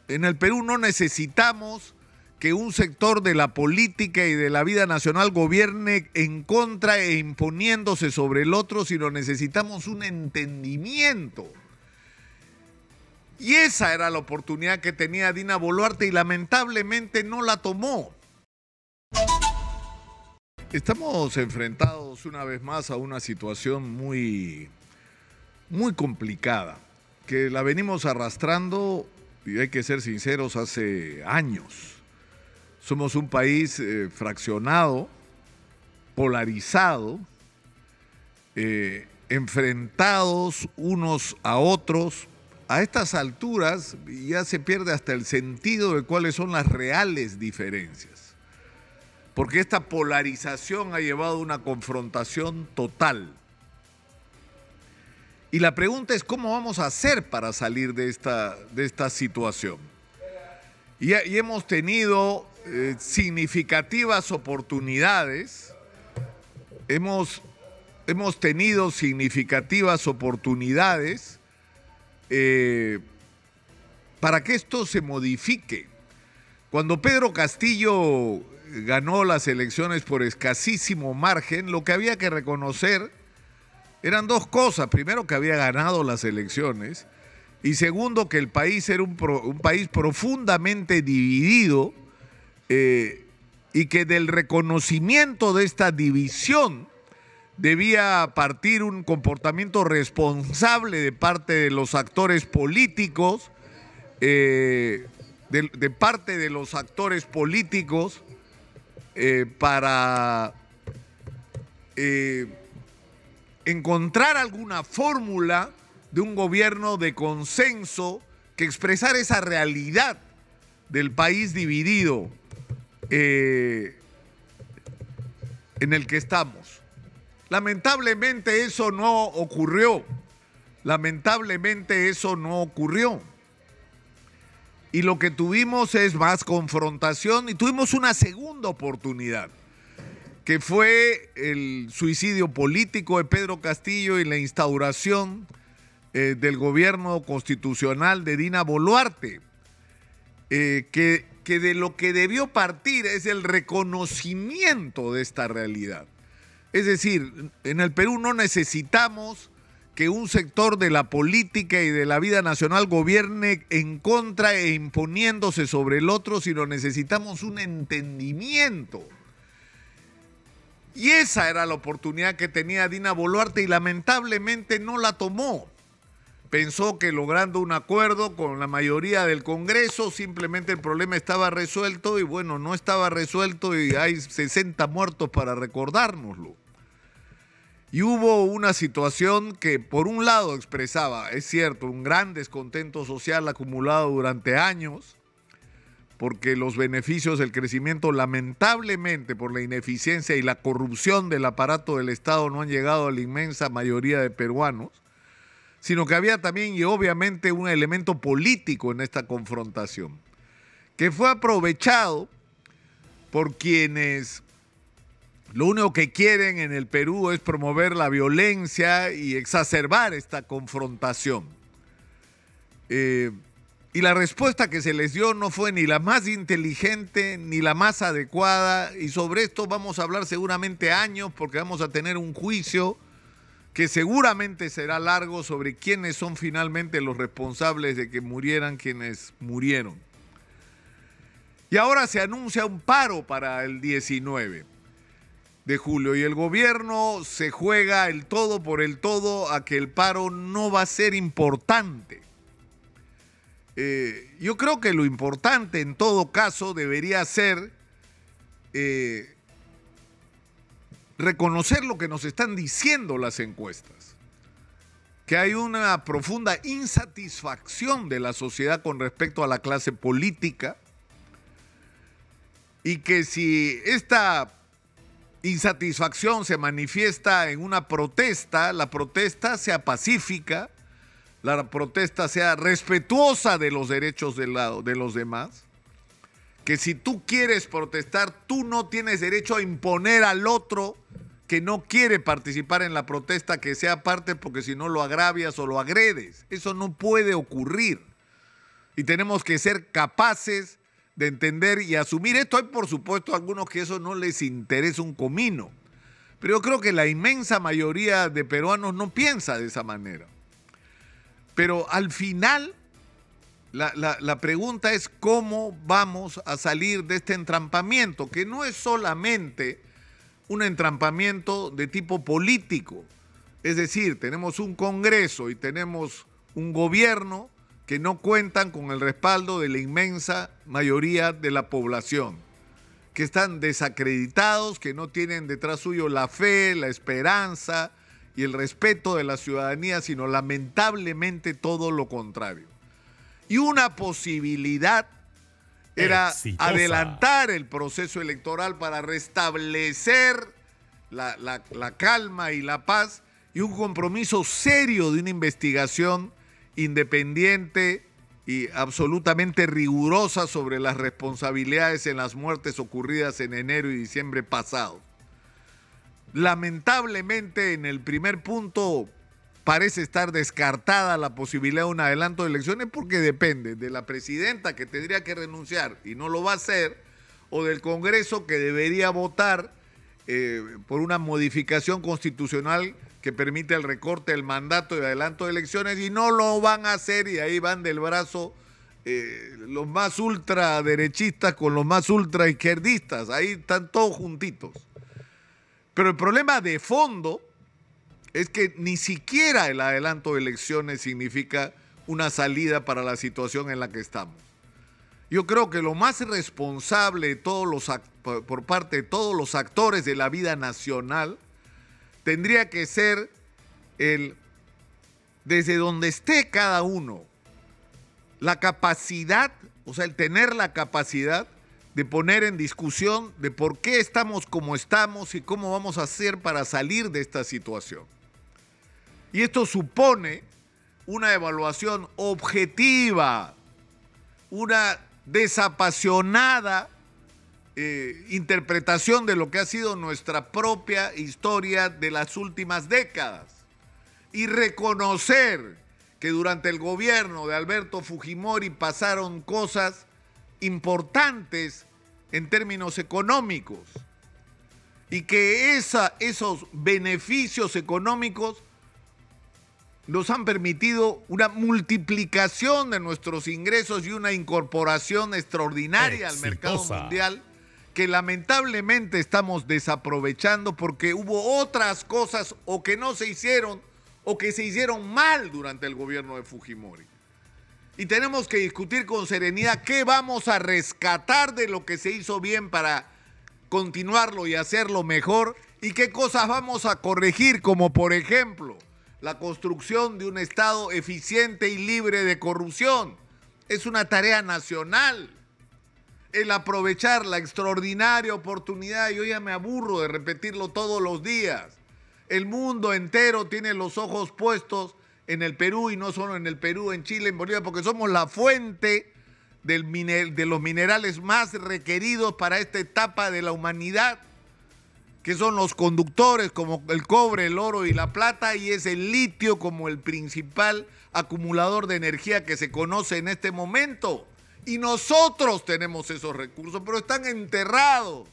En el Perú no necesitamos que un sector de la política y de la vida nacional gobierne en contra e imponiéndose sobre el otro, sino necesitamos un entendimiento. Y esa era la oportunidad que tenía Dina Boluarte y lamentablemente no la tomó. Estamos enfrentados una vez más a una situación muy complicada, que la venimos arrastrando, y hay que ser sinceros, hace años. Somos un país fraccionado, polarizado, enfrentados unos a otros. A estas alturas ya se pierde hasta el sentido de cuáles son las reales diferencias, porque esta polarización ha llevado a una confrontación total. Y la pregunta es cómo vamos a hacer para salir de esta situación. Y hemos tenido significativas oportunidades, hemos tenido significativas oportunidades para que esto se modifique. Cuando Pedro Castillo ganó las elecciones por escasísimo margen, lo que había que reconocer eran dos cosas. Primero, que había ganado las elecciones, y segundo, que el país era un país profundamente dividido, y que del reconocimiento de esta división debía partir un comportamiento responsable de parte de los actores políticos, para encontrar alguna fórmula de un gobierno de consenso que expresara esa realidad del país dividido en el que estamos. Lamentablemente eso no ocurrió. Y lo que tuvimos es más confrontación, y tuvimos una segunda oportunidad, que fue el suicidio político de Pedro Castillo y la instauración del gobierno constitucional de Dina Boluarte, que de lo que debió partir es el reconocimiento de esta realidad. Es decir, en el Perú no necesitamos que un sector de la política y de la vida nacional gobierne en contra e imponiéndose sobre el otro, sino necesitamos un entendimiento. Y esa era la oportunidad que tenía Dina Boluarte y lamentablemente no la tomó. Pensó que logrando un acuerdo con la mayoría del Congreso, simplemente el problema estaba resuelto, y bueno, no estaba resuelto y hay 60 muertos para recordárnoslo. Y hubo una situación que por un lado expresaba, es cierto, un gran descontento social acumulado durante años, porque los beneficios del crecimiento, lamentablemente por la ineficiencia y la corrupción del aparato del Estado, no han llegado a la inmensa mayoría de peruanos, sino que había también y obviamente un elemento político en esta confrontación, que fue aprovechado por quienes lo único que quieren en el Perú es promover la violencia y exacerbar esta confrontación. Y la respuesta que se les dio no fue ni la más inteligente ni la más adecuada, y sobre esto vamos a hablar seguramente años, porque vamos a tener un juicio que seguramente será largo sobre quiénes son finalmente los responsables de que murieran quienes murieron. Y ahora se anuncia un paro para el 19 de julio y el gobierno se juega el todo por el todo a que el paro no va a ser importante. Yo creo que lo importante en todo caso debería ser reconocer lo que nos están diciendo las encuestas, que hay una profunda insatisfacción de la sociedad con respecto a la clase política, y que si esta insatisfacción se manifiesta en una protesta, la protesta sea pacífica, la protesta sea respetuosa de los derechos de los demás, que si tú quieres protestar, tú no tienes derecho a imponer al otro que no quiere participar en la protesta que sea parte, porque si no lo agravias o lo agredes. Eso no puede ocurrir. Y tenemos que ser capaces de entender y asumir esto. Hay, por supuesto, algunos que eso no les interesa un comino. Pero yo creo que la inmensa mayoría de peruanos no piensa de esa manera. Pero al final, la pregunta es cómo vamos a salir de este entrampamiento, que no es solamente un entrampamiento de tipo político. Es decir, tenemos un Congreso y tenemos un gobierno que no cuentan con el respaldo de la inmensa mayoría de la población, que están desacreditados, que no tienen detrás suyo la fe, la esperanza y el respeto de la ciudadanía, sino lamentablemente todo lo contrario. Y una posibilidad era adelantar el proceso electoral para restablecer la calma y la paz y un compromiso serio de una investigación independiente y absolutamente rigurosa sobre las responsabilidades en las muertes ocurridas en enero y diciembre pasados. Lamentablemente, en el primer punto parece estar descartada la posibilidad de un adelanto de elecciones porque depende de la presidenta, que tendría que renunciar y no lo va a hacer, o del Congreso, que debería votar por una modificación constitucional que permite el recorte del mandato y adelanto de elecciones, y no lo van a hacer, y ahí van del brazo los más ultraderechistas con los más ultraizquierdistas, ahí están todos juntitos. Pero el problema de fondo es que ni siquiera el adelanto de elecciones significa una salida para la situación en la que estamos. Yo creo que lo más responsable de por parte de todos los actores de la vida nacional tendría que ser desde donde esté cada uno, la capacidad, o sea, el tener la capacidad de poner en discusión de por qué estamos como estamos y cómo vamos a hacer para salir de esta situación. Y esto supone una evaluación objetiva, una desapasionada interpretación de lo que ha sido nuestra propia historia de las últimas décadas y reconocer que durante el gobierno de Alberto Fujimori pasaron cosas importantes en términos económicos y que esos beneficios económicos nos han permitido una multiplicación de nuestros ingresos y una incorporación extraordinaria al mercado mundial que lamentablemente estamos desaprovechando porque hubo otras cosas o que no se hicieron o que se hicieron mal durante el gobierno de Fujimori. Y tenemos que discutir con serenidad qué vamos a rescatar de lo que se hizo bien para continuarlo y hacerlo mejor y qué cosas vamos a corregir, como por ejemplo la construcción de un Estado eficiente y libre de corrupción. Es una tarea nacional. El aprovechar la extraordinaria oportunidad, yo ya me aburro de repetirlo todos los días. El mundo entero tiene los ojos puestos en el Perú, y no solo en el Perú, en Chile, en Bolivia, porque somos la fuente de los minerales más requeridos para esta etapa de la humanidad, que son los conductores como el cobre, el oro y la plata, y es el litio como el principal acumulador de energía que se conoce en este momento. Y nosotros tenemos esos recursos, pero están enterrados.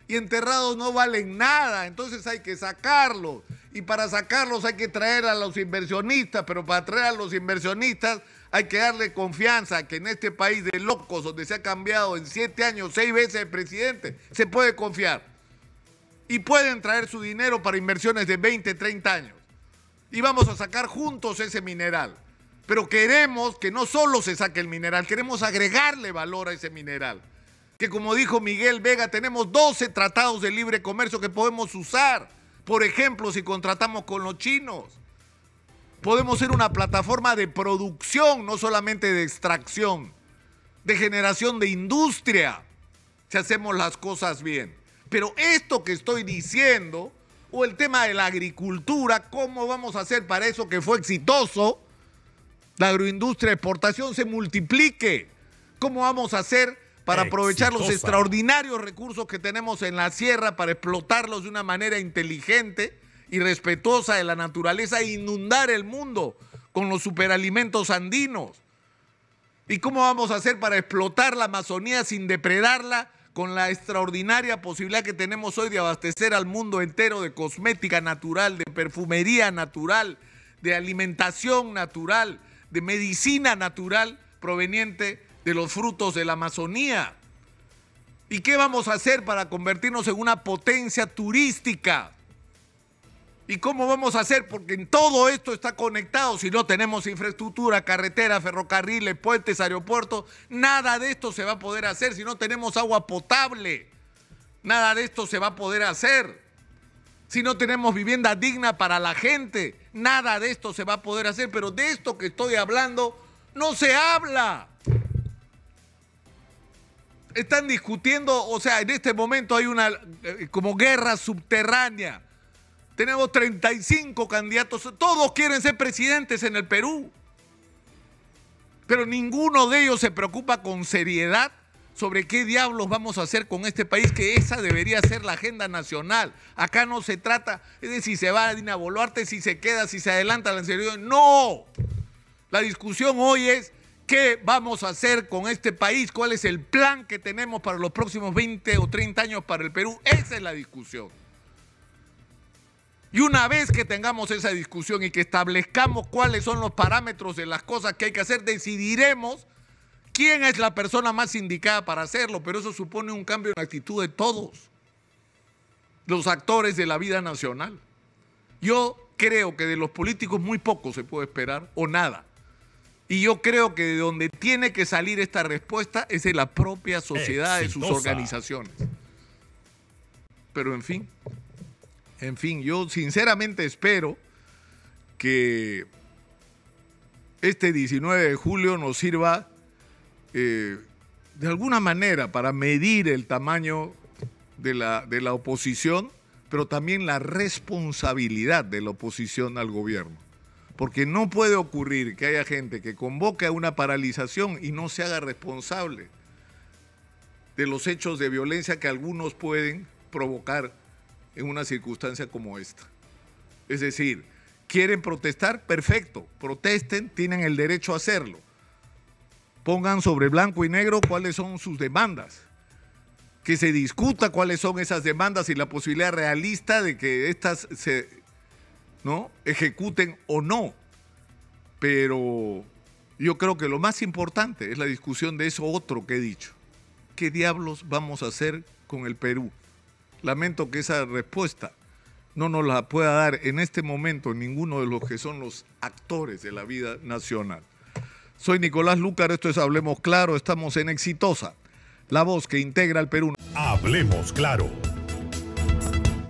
Y enterrados no valen nada, entonces hay que sacarlos. Y para sacarlos hay que traer a los inversionistas, pero para traer a los inversionistas hay que darle confianza que en este país de locos, donde se ha cambiado en 7 años 6 veces el presidente, se puede confiar. Y pueden traer su dinero para inversiones de 20, 30 años. Y vamos a sacar juntos ese mineral. Pero queremos que no solo se saque el mineral, queremos agregarle valor a ese mineral. Que como dijo Miguel Vega, tenemos 12 tratados de libre comercio que podemos usar. Por ejemplo, si contratamos con los chinos, podemos ser una plataforma de producción, no solamente de extracción, de generación de industria, si hacemos las cosas bien. Pero esto que estoy diciendo, o el tema de la agricultura, ¿cómo vamos a hacer para eso que fue exitoso? La agroindustria de exportación se multiplique. ¿Cómo vamos a hacer para aprovechar los extraordinarios recursos que tenemos en la sierra para explotarlos de una manera inteligente y respetuosa de la naturaleza e inundar el mundo con los superalimentos andinos? ¿Y cómo vamos a hacer para explotar la Amazonía sin depredarla con la extraordinaria posibilidad que tenemos hoy de abastecer al mundo entero de cosmética natural, de perfumería natural, de alimentación natural, de medicina natural proveniente de los frutos de la Amazonía? ¿Y qué vamos a hacer para convertirnos en una potencia turística? ¿Y cómo vamos a hacer? Porque en todo esto está conectado. Si no tenemos infraestructura, carreteras, ferrocarriles, puentes, aeropuertos, nada de esto se va a poder hacer. Si no tenemos agua potable, nada de esto se va a poder hacer. Si no tenemos vivienda digna para la gente, nada de esto se va a poder hacer. Pero de esto que estoy hablando, no se habla. Están discutiendo, o sea, en este momento hay una como guerra subterránea. Tenemos 35 candidatos, todos quieren ser presidentes en el Perú, pero ninguno de ellos se preocupa con seriedad sobre qué diablos vamos a hacer con este país, que esa debería ser la agenda nacional. Acá no se trata de si se va a Dina Boluarte, si se queda, si se adelanta la elección. No, la discusión hoy es qué vamos a hacer con este país, cuál es el plan que tenemos para los próximos 20 o 30 años para el Perú. Esa es la discusión. Y una vez que tengamos esa discusión y que establezcamos cuáles son los parámetros de las cosas que hay que hacer, decidiremos quién es la persona más indicada para hacerlo. Pero eso supone un cambio en la actitud de todos los actores de la vida nacional. Yo creo que de los políticos muy poco se puede esperar o nada. Y yo creo que de donde tiene que salir esta respuesta es de la propia sociedad, de sus organizaciones. Pero en fin, yo sinceramente espero que este 19 de julio nos sirva de alguna manera para medir el tamaño de la oposición, pero también la responsabilidad de la oposición al gobierno. Porque no puede ocurrir que haya gente que convoque a una paralización y no se haga responsable de los hechos de violencia que algunos pueden provocar en una circunstancia como esta. Es decir, ¿quieren protestar? Perfecto, protesten, tienen el derecho a hacerlo. Pongan sobre blanco y negro cuáles son sus demandas. Que se discuta cuáles son esas demandas y la posibilidad realista de que éstas se ejecuten o no. Pero yo creo que lo más importante es la discusión de eso otro que he dicho. ¿Qué diablos vamos a hacer con el Perú? Lamento que esa respuesta no nos la pueda dar en este momento ninguno de los que son los actores de la vida nacional. Soy Nicolás Lúcar, esto es Hablemos Claro, estamos en Exitosa, la voz que integra al Perú. Hablemos Claro.